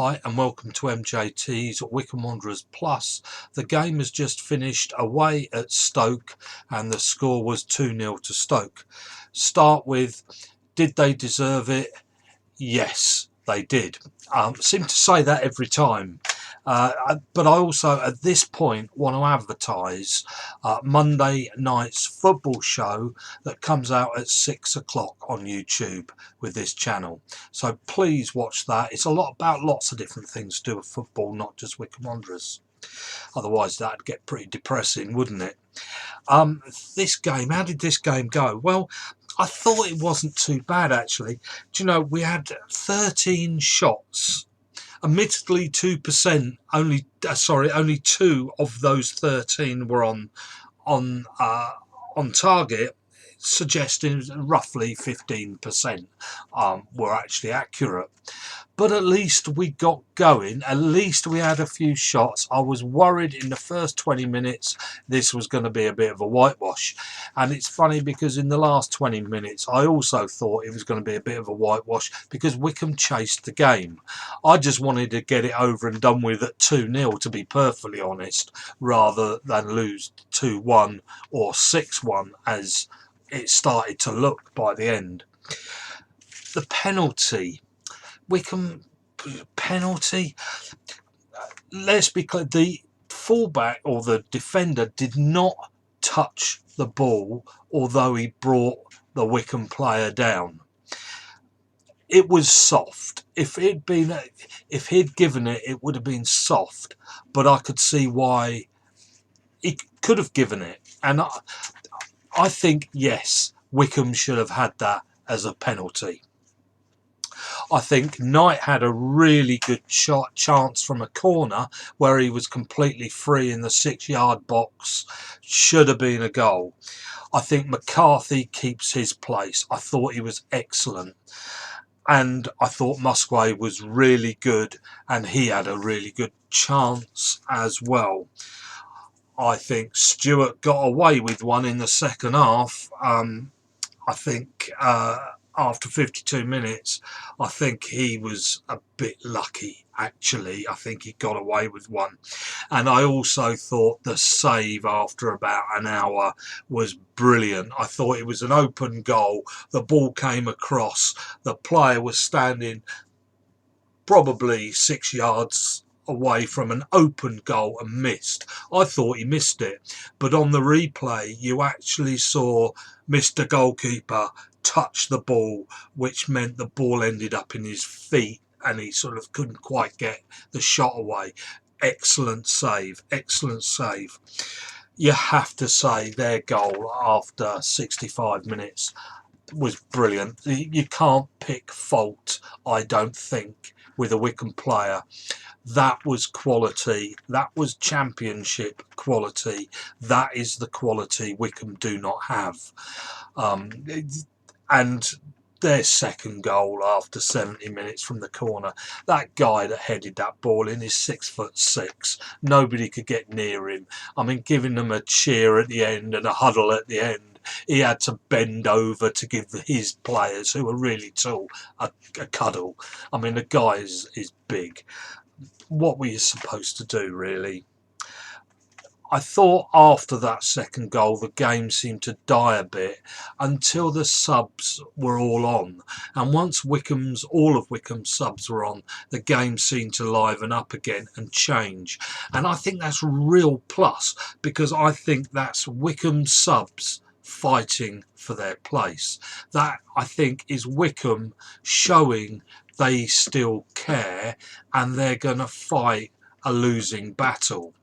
Hi and welcome to MJT's Wycombe Wanderers Plus. The game has just finished away at Stoke and the score was 2-0 to Stoke. Start with, did they deserve it? Yes, they did. Seem to say that every time. But I also, at this point, want to advertise Monday night's football show that comes out at 6 o'clock on YouTube with this channel. So please watch that. It's a lot about lots of different things to do with football, not just Wycombe Wanderers. Otherwise, that'd get pretty depressing, wouldn't it? This game, how did this game go? Well, I thought it wasn't too bad, actually. Do you know, we had 13 shots. Admittedly, 2%. Only 2 of those 13 were on target, suggesting roughly 15% were actually accurate. But at least we got going. At least we had a few shots. I was worried in the first 20 minutes this was going to be a bit of a whitewash. And it's funny because in the last 20 minutes I also thought it was going to be a bit of a whitewash because Wycombe chased the game. I just wanted to get it over and done with at 2-0, to be perfectly honest, rather than lose 2-1 or 6-1 as it started to look by the end. The penalty. Wycombe penalty. Let's be clear, the fullback or the defender did not touch the ball, although he brought the Wycombe player down. It was soft. If he'd given it, it would have been soft. But I could see why he could have given it, and I think yes, Wycombe should have had that as a penalty. I think Knight had a really good chance from a corner where he was completely free in the 6-yard box. Should have been a goal. I think McCarthy keeps his place. I thought he was excellent. And I thought Musgrave was really good and he had a really good chance as well. I think Stewart got away with one in the second half. I think after 52 minutes, I think he was a bit lucky, actually. I think he got away with one. And I also thought the save after about an hour was brilliant. I thought it was an open goal. The ball came across. The player was standing probably 6 yards away from an open goal and missed. I thought he missed it. But on the replay, you actually saw Mr. Goalkeeper touch the ball, which meant the ball ended up in his feet and he sort of couldn't quite get the shot away. Excellent save, excellent save. You have to say their goal after 65 minutes was brilliant. You can't pick fault, I don't think, with a Wycombe player. That was quality. That was championship quality. That is the quality Wycombe do not have. And their second goal after 70 minutes from the corner, that guy that headed that ball in is 6'6". Nobody could get near him. I mean, giving them a cheer at the end and a huddle at the end, he had to bend over to give his players, who were really tall, a cuddle. I mean, the guy is big. What were you supposed to do, really? I thought after that second goal the game seemed to die a bit until the subs were all on, and once all of Wycombe's subs were on, the game seemed to liven up again and change. And I think that's a real plus, because I think that's Wycombe subs fighting for their place. That, I think, is Wycombe showing they still care and they're going to fight a losing battle.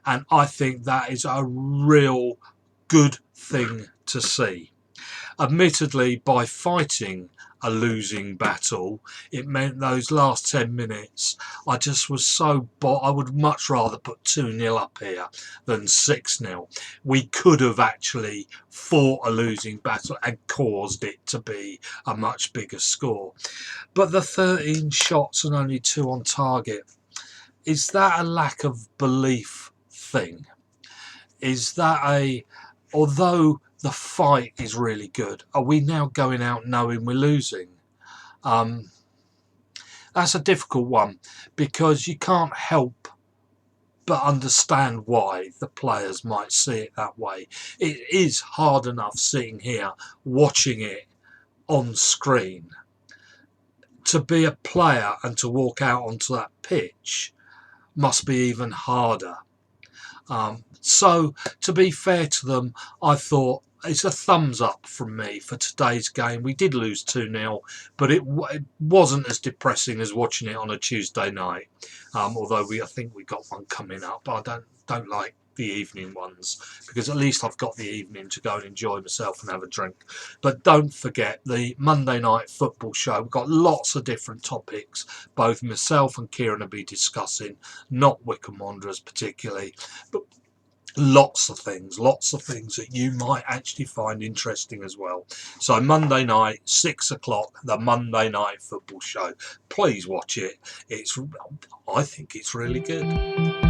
And I think that is a real good thing to see. Admittedly, by fighting a losing battle, it meant those last 10 minutes, I just was so I would much rather put 2-0 up here than 6-0. We could have actually fought a losing battle and caused it to be a much bigger score. But the 13 shots and only 2 on target, is that a lack of belief thing? Is that although the fight is really good, are we now going out knowing we're losing? That's a difficult one because you can't help but understand why the players might see it that way. It is hard enough sitting here watching it on screen. To be a player and to walk out onto that pitch must be even harder. So to be fair to them, I thought it's a thumbs up from me for today's game. We did lose 2-0, but it wasn't as depressing as watching it on a Tuesday night. Although I think we got one coming up. I don't like the evening ones because at least I've got the evening to go and enjoy myself and have a drink. But don't forget the Monday night football show. We've got lots of different topics. Both myself and Kieran will be discussing, not Wycombe Wanderers particularly, but lots of things that you might actually find interesting as well. So Monday night, 6 o'clock, the Monday night football show. Please watch it. I think it's really good.